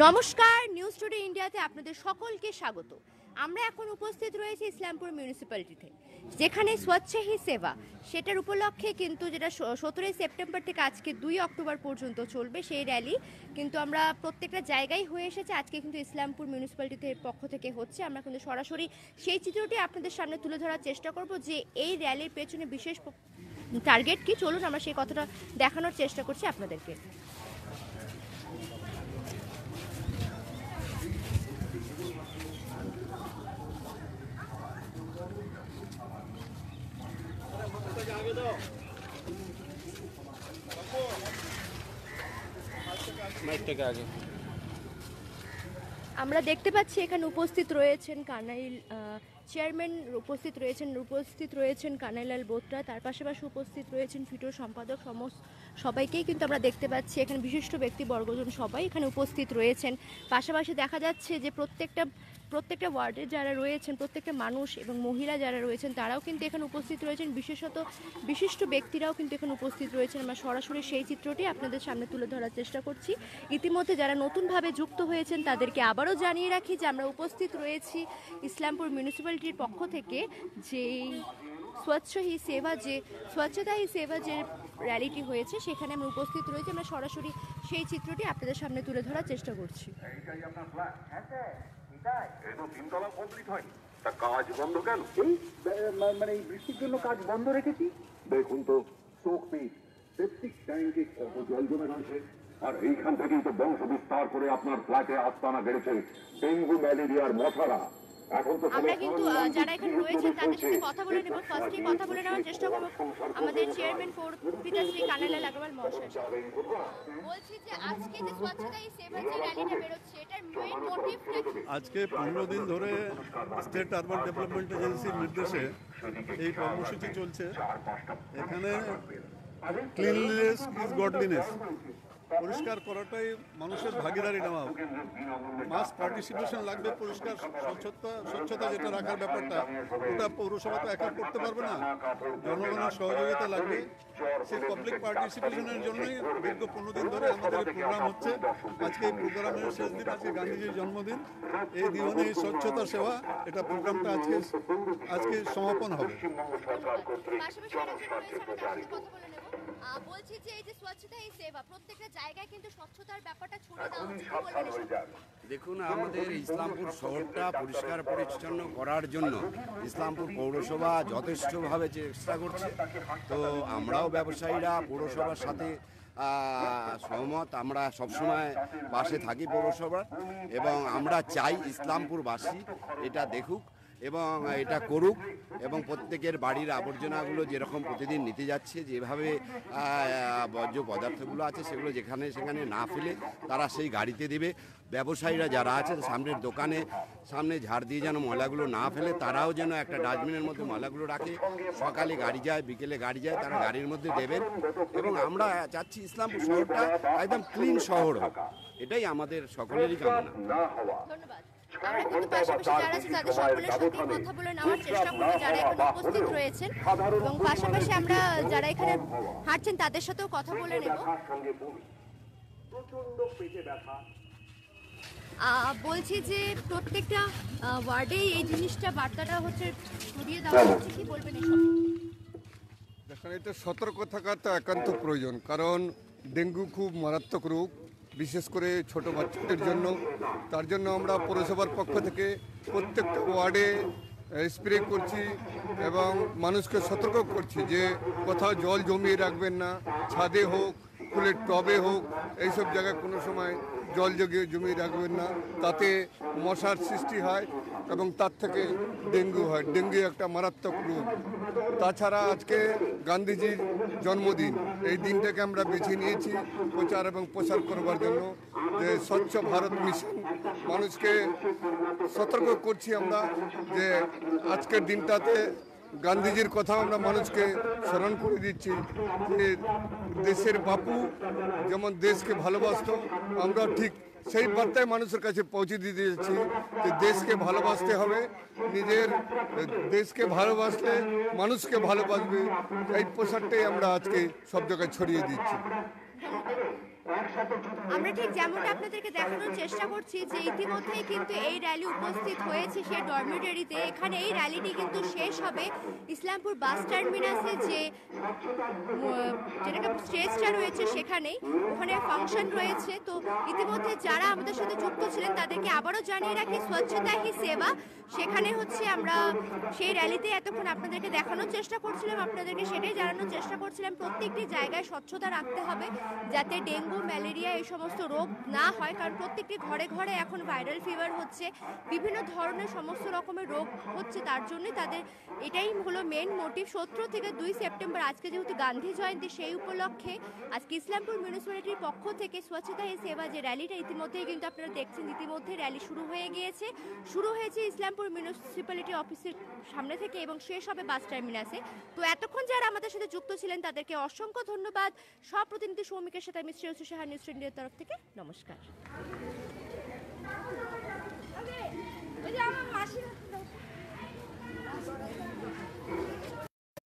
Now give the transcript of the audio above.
নমস্কার, news today ইন্ডিয়াতে আপনাদের সকলকে স্বাগত। আমরা এখন উপস্থিত রয়েছি ইসলামপুর মিউনিসিপ্যালিটিতে, যেখানে স্বচ্ছ হি সেবা সেটার উপলক্ষে কিন্তু যেটা 17 সেপ্টেম্বর থেকে আজকে 2 অক্টোবর পর্যন্ত চলবে সেই র্যালি কিন্তু আমরা প্রত্যেকটা জায়গায় হয়ে এসেছে। আজকে কিন্তু ইসলামপুর মিউনিসিপ্যালিটির পক্ষ থেকে হচ্ছে। আমরা কিন্তু সরাসরি সেই চিত্রটি আপনাদের সামনে তুলে ধরার চেষ্টা করব যে এই র্যালির পেছনে বিশেষ টার্গেট কি। চলুন আমরা সেই কথাটা দেখানোর চেষ্টা করছি আপনাদেরকে। আমরা দেখতে পাচ্ছি এখানে উপস্থিত রয়েছেন কানাইল চেয়ারম্যান, উপস্থিত রয়েছেন কানাইলাল বোত্রা, তার পাশাপাশি উপস্থিত রয়েছেন ফিটোর সম্পাদক, সবাইকেই কিন্তু আমরা দেখতে পাচ্ছি। এখানে বিশিষ্ট ব্যক্তিবর্গজন সবাই এখানে উপস্থিত রয়েছেন। পাশাপাশি দেখা যাচ্ছে যে প্রত্যেকটা ওয়ার্ডে যারা রয়েছেন, প্রত্যেকটা মানুষ এবং মহিলা যারা রয়েছেন তারাও কিন্তু এখানে উপস্থিত রয়েছেন। বিশেষত বিশিষ্ট ব্যক্তিরাও কিন্তু এখানে উপস্থিত রয়েছেন। আমরা সরাসরি সেই চিত্রটি আপনাদের সামনে তুলে ধরার চেষ্টা করছি। ইতিমধ্যে যারা নতুনভাবে যুক্ত হয়েছেন তাদেরকে আবারও জানিয়ে রাখি যে আমরা উপস্থিত রয়েছি ইসলামপুর মিউনিসিপ্যালিটির পক্ষ থেকে যেই স্বচ্ছতা হি সেবা যে র্যালিটি হয়েছে সেখানে আমরা উপস্থিত রয়েছি। আমরা সরাসরি সেই চিত্রটি আপনাদের সামনে তুলে ধরার চেষ্টা করছি। কাজ বন্ধ কেন? মানে এই বৃষ্টির জন্য কাজ বন্ধ রেখেছি। দেখুন তো, সেপটিক ট্যাঙ্কে কত জল জমে রয়েছে, আর এইখান থেকেই তো বংশ বিস্তার করে আপনার ফ্ল্যাটে আস্তানা বেড়েছে ডেঙ্গু ম্যালেরিয়ার মশারা। আমরা কিন্তু যারা এখানে রয়েছেন তাদের সাথে কথা বলে নেব। ফার্স্টে কথা বলে নেওয়ার চেষ্টা করব আমাদের চেয়ারম্যান পিতাশ্রী কানাইলাল আগরওয়াল মহাশয়। বলছি যে আজকে যে স্বচ্ছতা হি সেবা যে র্যালিটা বেরোচ্ছে এটার মেইন মোটিভটা কি? আজকে 15 দিন ধরে স্টেট আরবান ডেভেলপমেন্ট এজেন্সির নির্দেশে এই কর্মসূচি চলছে। এখানে ক্লিনলিনেস ইজ গডলিনেস, পরিষ্কার করাটাই মানুষের ভাগিদারি নেওয়া। মাস পার্টিসিপেশন লাগবে। পরিষ্কার স্বচ্ছতা যেটা রাখার ব্যাপারটা, ওটা পৌরসভা তো একা করতে পারবে না, জনগণের সহযোগিতা লাগবে। সেই পাবলিক পার্টিসিপেশনের জন্যই দীর্ঘ 15 দিন ধরে আমাদের এই প্রোগ্রাম হচ্ছে। আজকে এই প্রোগ্রামের শেষ দিন, আজকে গান্ধীজির জন্মদিন। এই দিনে স্বচ্ছতা সেবা এটা প্রোগ্রামটা আজকে সমাপন হবে। বলছি যে এই যে স্বচ্ছতা হি সেবা প্রত্যেকটা জায়গায় কিন্তু স্বচ্ছতার ব্যাপারটা ছড়িয়ে দেওয়া হচ্ছে। দেখুন, আমাদের ইসলামপুর শহরটা পরিষ্কার পরিচ্ছন্ন করার জন্য ইসলামপুর পৌরসভা যথেষ্টভাবে চেষ্টা করছে। তো আমরাও ব্যবসায়ীরা পৌরসভার সাথে সহমত। আমরা সবসময় পাশে থাকি পৌরসভার, এবং আমরা চাই ইসলামপুরবাসী এটা দেখুক এবং এটা করুক, এবং প্রত্যেকের বাড়ির আবর্জনাগুলো যেরকম প্রতিদিন নিতে যাচ্ছে, যেভাবে বর্জ্য পদার্থগুলো আছে সেগুলো যেখানে সেখানে না ফেলে তারা সেই গাড়িতে দেবে। ব্যবসায়ীরা যারা আছে সামনের দোকানে সামনে ঝাড় দিয়ে যেন ময়লাগুলো না ফেলে, তারাও যেন একটা ডাস্টবিনের মধ্যে ময়লাগুলো রাখে। সকালে গাড়ি যায়, বিকেলে গাড়ি যায়, তারা গাড়ির মধ্যে দেবেন। এবং আমরা চাচ্ছি ইসলামপুর শহরটা একদম ক্লিন শহর হোক, এটাই আমাদের সকলেরই কামনা। ধন্যবাদ। আমরা কিন্তু পাশাপাশি যারা আছে তাদের সকলের সাথে কথা বলে নেওয়ার চেষ্টা করব যারা এখানে উপস্থিত রয়েছেন, এবং পাশাপাশি আমরা যারা এখানে হাঁটছেন তাদের সাথেও কথা বলে নেব। বলছি যে প্রত্যেকটা ওয়ার্ডেই এই জিনিসটা বার্তাটা হচ্ছে ছড়িয়ে দেওয়া হচ্ছে, কি বলবেন এই সম্পর্কে? দেখেন, এটা সতর্ক থাকাটা একান্ত প্রয়োজন, কারণ ডেঙ্গু খুব মারাত্মক রোগ, বিশেষ করে ছোট বাচ্চাদের জন্য। তার জন্য আমরা পৌরসভার পক্ষ থেকে প্রত্যেকটা ওয়ার্ডে স্প্রে করছি এবং মানুষকে সতর্ক করছি যে কোথাও জল জমিয়ে রাখবেন না, ছাদে হোক, ফুলের টবে হোক, এইসব জায়গায় কোনো সময় জল জমিয়ে রাখবেন না, তাতে মশার সৃষ্টি হয় এবং তার থেকে ডেঙ্গু হয়। ডেঙ্গু একটা মারাত্মক রোগ। তাছাড়া আজকে গান্ধীজির জন্মদিন, এই দিনটাকে আমরা বেছে নিয়েছি প্রচার এবং প্রসার করবার জন্য, যে স্বচ্ছ ভারত মিশন। মানুষকে সতর্ক করছি আমরা যে আজকের দিনটাতে গান্ধীজির কথা আমরা মানুষকে স্মরণ করে দিচ্ছি যে দেশের বাপু যেমন দেশকে ভালোবাসত, আমরা ঠিক সেই বার্তায় মানুষের কাছে পৌঁছে দিতে যাচ্ছি যে দেশকে ভালোবাসতে হবে, নিজের দেশকে ভালোবাসলে মানুষকে ভালোবাসবে। এই প্রসারটাই আমরা আজকে সব জায়গায় ছড়িয়ে দিচ্ছি। আমরা ঠিক যেমনটা আপনাদেরকে দেখানোর চেষ্টা করছি যে ইতিমধ্যেই কিন্তু এই র্যালি উপস্থিত হয়েছে সেই ডরমিটরিতে। এখানে এই র্যালিটি কিন্তু শেষ হবে ইসলামপুর বাস টার্মিনাসে যেটাকে স্টেজটা রয়েছে সেখানেই, ওখানে ফাংশন রয়েছে। তো ইতিমধ্যে যারা আমাদের সাথে যুক্ত ছিলেন তাদেরকে আবারও জানিয়ে রাখি স্বচ্ছতা হি সেবা, সেখানে হচ্ছে আমরা সেই র্যালিতে এতক্ষণ আপনাদেরকে দেখানোর চেষ্টা করছিলাম, আপনাদেরকে সেটাই জানানোর চেষ্টা করছিলাম প্রত্যেকটি জায়গায় স্বচ্ছতা রাখতে হবে যাতে ডেঙ্গু ম্যালেরিয়া এই সমস্ত রোগ না হয়, কারণ প্রত্যেকটি ঘরে ঘরে এখন ভাইরাল ফিভার হচ্ছে, বিভিন্ন ধরনের সমস্ত রকমের রোগ হচ্ছে। তার জন্য তাদের এটাই হলো মেন মোটিভ। 17 থেকে 2 সেপ্টেম্বর আজকে যেহেতু গান্ধী জয়ন্তী, সেই উপলক্ষে আজকে ইসলামপুর মিউনিসিপ্যালিটির পক্ষ থেকে স্বচ্ছতা হি সেবা যে র্যালিটা ইতিমধ্যেই কিন্তু আপনারা দেখছেন, ইতিমধ্যে র্যালি শুরু হয়ে গিয়েছে। শুরু হয়েছে ইসলামপুর মিউনিসিপ্যালিটি অফিসের সামনে থেকে এবং শেষ হবে বাস টার্মিনাসে। তো এতক্ষণ যারা আমাদের সাথে যুক্ত ছিলেন তাদেরকে অসংখ্য ধন্যবাদ। সব প্রতিনিধি সৌমিকের সাথে আমি শ্রেয়সী সাহা, নিউজ ইন্ডিয়ার তরফ থেকে নমস্কার।